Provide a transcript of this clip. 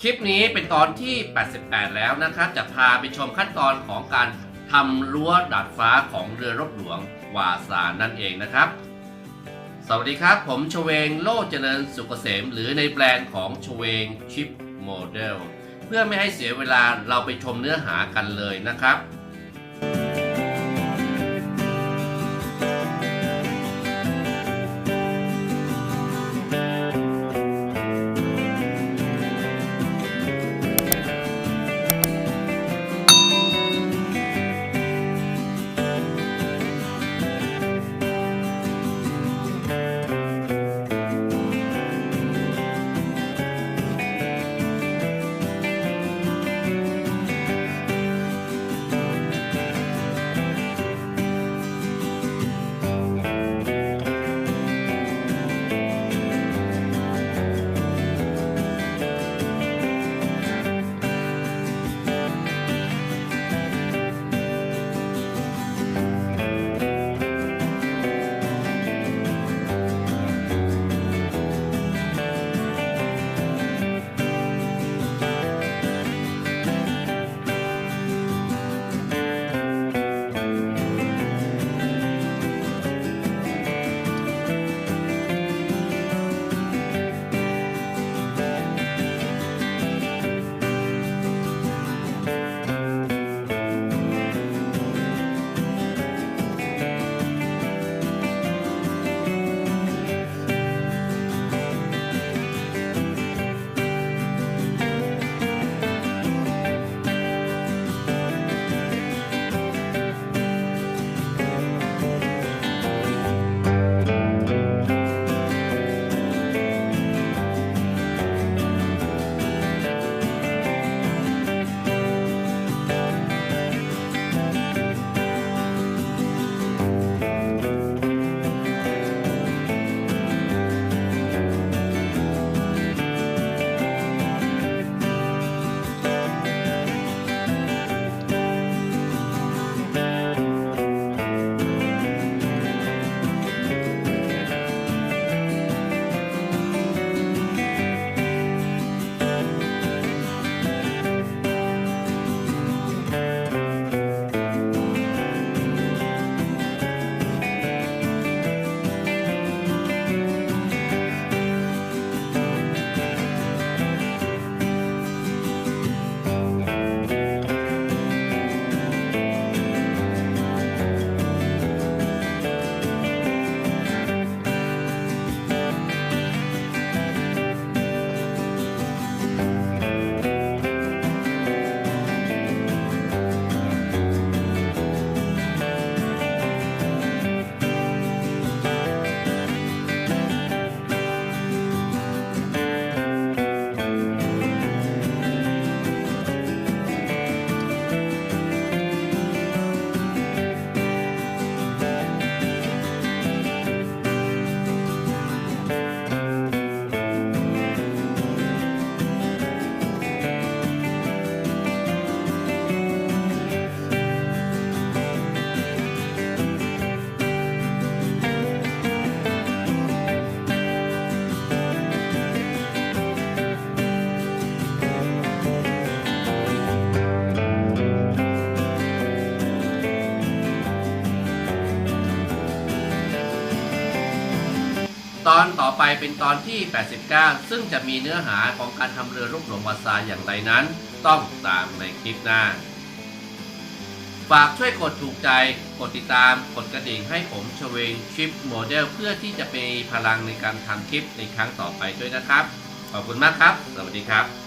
คลิปนี้เป็นตอนที่ 88 แล้วนะครับจะพาไปชมขั้นตอนของการทำรั้วดาดฟ้าของเรือรบหลวงวาสานั่นเองนะครับสวัสดีครับผมชเวงโลเจริญสุกเกษมหรือในแบรนด์ของชเวงชิปโมเดลเพื่อไม่ให้เสียเวลาเราไปชมเนื้อหากันเลยนะครับตอนต่อไปเป็นตอนที่ 89 ซึ่งจะมีเนื้อหาของการทำเรือรบหลวงวาสาอย่างไรนั้นต้องตามในคลิปหน้าฝากช่วยกดถูกใจกดติดตามกดกระดิ่งให้ผมชเวงชิปโมเดลเพื่อที่จะมีพลังในการทำคลิปในครั้งต่อไปด้วยนะครับขอบคุณมากครับสวัสดีครับ